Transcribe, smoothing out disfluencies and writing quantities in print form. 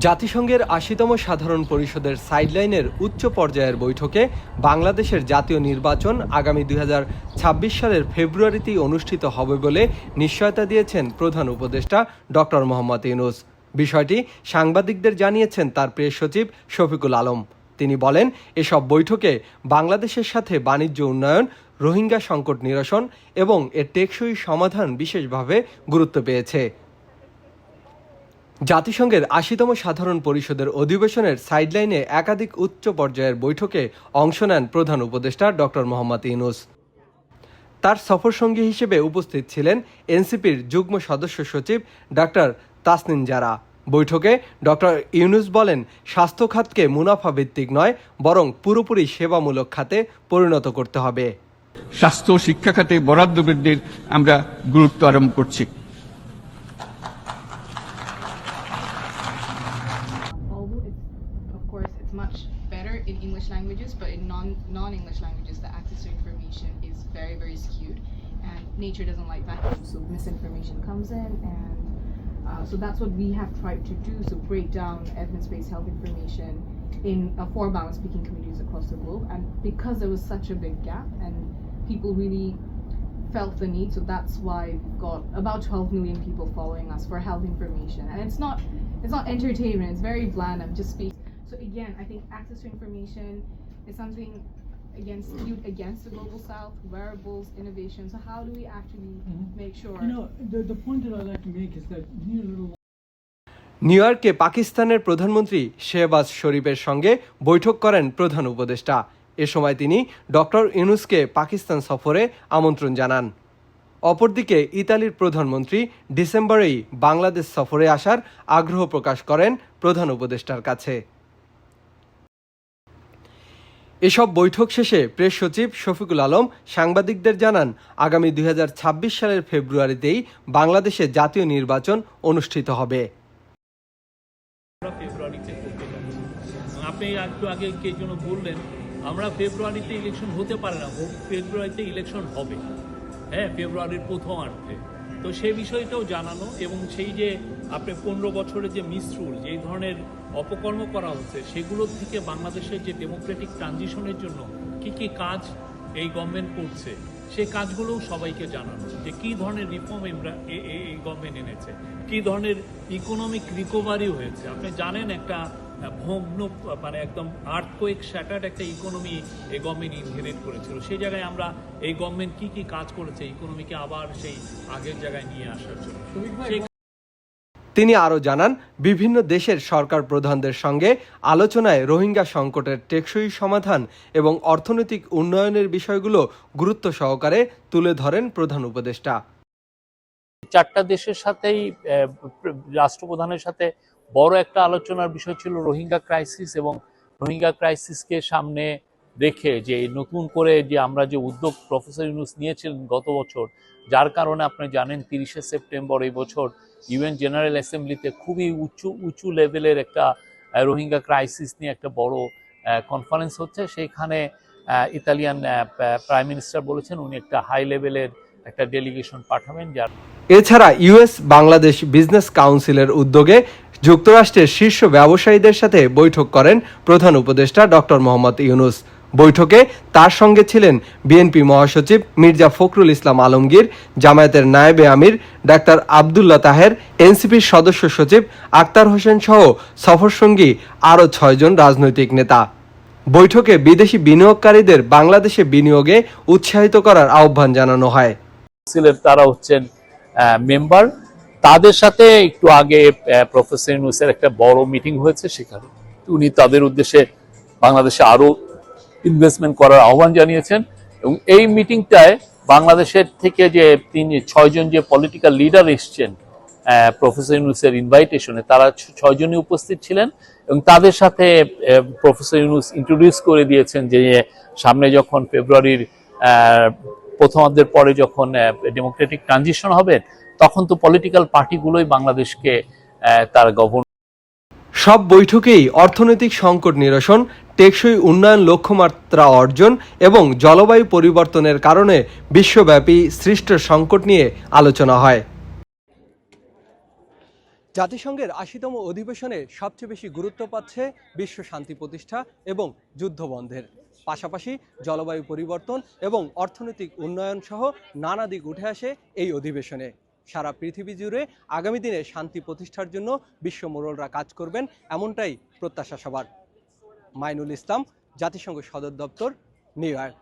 জাতিসংঘের ৮০তম সাধারণ পরিষদের সাইডলাইনের উচ্চ পর্যায়ের বৈঠকে বাংলাদেশের জাতীয় নির্বাচন আগামী ২০২৬ সালের ফেব্রুয়ারিতেই অনুষ্ঠিত হবে বলে নিশ্চয়তা দিয়েছেন প্রধান উপদেষ্টা ডক্টর মোহাম্মদ ইউনূস। বিষয়টি সাংবাদিকদের জানিয়েছেন তার প্রেস সচিব শফিকুল আলম। তিনি বলেন, এসব বৈঠকে বাংলাদেশের সাথে বাণিজ্য উন্নয়ন, রোহিঙ্গা সংকট নিরসন এবং এর টেকসই সমাধান বিশেষভাবে গুরুত্ব পেয়েছে। জাতিসংঘের ৮০তম সাধারণ পরিষদের অধিবেশনের সাইডলাইনে একাধিক উচ্চ পর্যায়ের বৈঠকে অংশ নেন প্রধান উপদেষ্টা ডক্টর মোহাম্মদ ইউনূস। তার সফরসঙ্গী হিসেবে উপস্থিত ছিলেন এনসিপির যুগ্ম সদস্য সচিব ডাক্তার তাসনিম জারা। বৈঠকে ডক্টর ইউনূস বলেন, স্বাস্থ্য খাতকে মুনাফা ভিত্তিক নয়, বরং পুরোপুরি সেবামূলক খাতে পরিণত করতে হবে। স্বাস্থ্য ও শিক্ষা খাতে বরাদ্দ বৃদ্ধির আমরা গুরুত্ব আরোপ করছি। Much better in English languages, but in non-English languages the access to information is very skewed, and nature doesn't like that, so misinformation comes in, and so that's what we have tried to do, so break down evidence-based health information in 4 Bangla speaking communities across the globe. And because there was such a big gap and people really felt the need, so that's why we've got about 12 million people following us for health information. And it's not entertainment, it's very bland. I'm just speaking. So again, I think access to information is something skewed against the global south, wearables, innovation. So how do we actually make sure? The point that I'd like to make is that we need a little. New ইয়র্কে পাকিস্তানের প্রধানমন্ত্রী শেহবাজ শরীফের সঙ্গে বৈঠক করেন প্রধান উপদেষ্টা। এ সময় তিনি ডক্টর ইউনূসকে পাকিস্তান সফরে আমন্ত্রণ জানান। অপরদিকে ইতালির প্রধানমন্ত্রী ডিসেম্বরেই বাংলাদেশ সফরে আসার আগ্রহ প্রকাশ করেন প্রধান উপদেষ্টার কাছে। এসব বৈঠক শেষে প্রেস সচিব শফিকুল আলম সাংবাদিকদের জানান, আগামী ২০২৬ সালের ফেব্রুয়ারিতেই বাংলাদেশে জাতীয় নির্বাচন অনুষ্ঠিত হবে। আপনি একটু আগে কে জন্য বললেন আমরা ফেব্রুয়ারিতে ইলেকশন হতে পারে না, ফেব্রুয়ারিতে ইলেকশন হবে, হ্যাঁ, ফেব্রুয়ারির প্রথমার্ধে। তো সেই বিষয়টাও জানানো, এবং সেই যে আপনি 15 বছরের যে মিসরুল, যেই ধরনের অপকর্ম করা হচ্ছে, সেগুলোর থেকে বাংলাদেশের যে ডেমোক্রেটিক ট্রানজিশনের জন্য কি কি কাজ এই গভর্নমেন্ট করছে, সেই কাজগুলোও সবাইকে জানানো, যে কী ধরনের রিফর্ম এই গভর্নমেন্ট এনেছে, কী ধরনের ইকোনমিক রিকভারি হয়েছে। আপনি জানেন একটা ভগ্ন, মানে একদম আর্থকোয়েক শ্যাটার্ড একটা ইকোনমি এই গভর্নমেন্ট ইনহেরিট করেছিল। সেই জায়গায় আমরা এই গভর্নমেন্ট কি কি কাজ করেছে ইকোনমিকে আবার সেই আগের জায়গায় নিয়ে আসার জন্য। তিনি আরও জানান, বিভিন্ন দেশের সরকার প্রধানদের সঙ্গে আলোচনায় রোহিঙ্গা সংকটের টেকসই সমাধান এবং অর্থনৈতিক উন্নয়নের বিষয়গুলো গুরুত্ব সহকারে তুলে ধরেন প্রধান উপদেষ্টা। 4টা দেশের সাথেই রাষ্ট্রপ্রধানের সাথে বড় একটা আলোচনার বিষয় ছিল রোহিঙ্গা ক্রাইসিস, এবং রোহিঙ্গা ক্রাইসিসকে সামনে রেখে যে নতুন করে যে আমরা যে উদ্যোগ প্রফেসর ইউনূস নিয়েছিলেন গত বছর, যার কারণে আপনি জানেন 30শে সেপ্টেম্বর এই বছর ইউএন জেনারেল অ্যাসেম্বলিতে খুবই উঁচু লেভেলের একটা রোহিঙ্গা ক্রাইসিস নিয়ে একটা বড় কনফারেন্স হচ্ছে। সেইখানে ইতালিয়ান প্রাইম মিনিস্টার বলেছেন উনি একটা হাই লেভেলের একটা ডেলিগেশন পাঠাবেন। এছাড়া ইউএস বাংলাদেশ বিজনেস কাউন্সিলের উদ্যোগে যুক্তরাষ্ট্রের শীর্ষ ব্যবসায়ীদের সাথে বৈঠক করেন প্রধান উপদেষ্টা ডক্টর মোহাম্মদ ইউনূস। বৈঠকে তার সঙ্গে ছিলেন বিএনপি মহাসচিব মির্জা ফখরুল ইসলাম আলমগীর, জামায়াতের নায়েবে আমির ডাক্তার আবদুল্লাহ তাহের, এনসিপির সদস্য সচিব আক্তার হোসেন সহ সফরসঙ্গী আরও 6 জন রাজনৈতিক নেতা। বৈঠকে বিদেশি বিনিয়োগকারীদের বাংলাদেশে বিনিয়োগে উৎসাহিত করার আহ্বান জানানো হয়। তারা হচ্ছেন মেম্বার, তাদের সাথে একটু আগে প্রফেসর ইউনূসের একটা বড় মিটিং হয়েছে, সেখানে উনি তাদের উদ্দেশ্যে বাংলাদেশে আরো ইনভেস্টমেন্ট করার আহ্বান জানিয়েছেন। এবং এই মিটিংটায় বাংলাদেশের থেকে যে 6 জন যে পলিটিক্যাল লিডার এসছেন প্রফেসর ইউনূসের ইনভাইটেশনে, তারা 6 জনই উপস্থিত ছিলেন, এবং তাদের সাথে প্রফেসর ইউনূস ইন্ট্রোডিউস করে দিয়েছেন যে সামনে যখন ফেব্রুয়ারির প্রথমার্ধের পরে যখন ডেমোক্রেটিক ট্রানজিশন হবে, তখন তো পলিটিক্যাল পার্টিগুলোই বাংলাদেশকে তার গভর্ন। সব বৈঠকেই অর্থনৈতিক সংকট নিরসন, টেকসই উন্নয়ন লক্ষ্যমাত্রা অর্জন এবং জলবায়ু পরিবর্তনের কারণে বিশ্বব্যাপী সৃষ্ট সংকট নিয়ে আলোচনা হয়। জাতিসংঘের ৮০তম অধিবেশনে সবচেয়ে বেশি গুরুত্ব পাচ্ছে বিশ্ব শান্তি প্রতিষ্ঠা এবং যুদ্ধবন্ধের পাশাপাশি জলবায়ু পরিবর্তন এবং অর্থনৈতিক উন্নয়ন সহ নানা দিক উঠে আসে এই অধিবেশনে। সারা পৃথিবী জুড়ে আগামী দিনে শান্তি প্রতিষ্ঠার জন্য বিশ্ব মোড়লরা কাজ করবেন, এমনটাই প্রত্যাশা সবার। মাইনুল ইসলাম, জাতিসংঘ সদর দপ্তর, নিউ ইয়র্ক।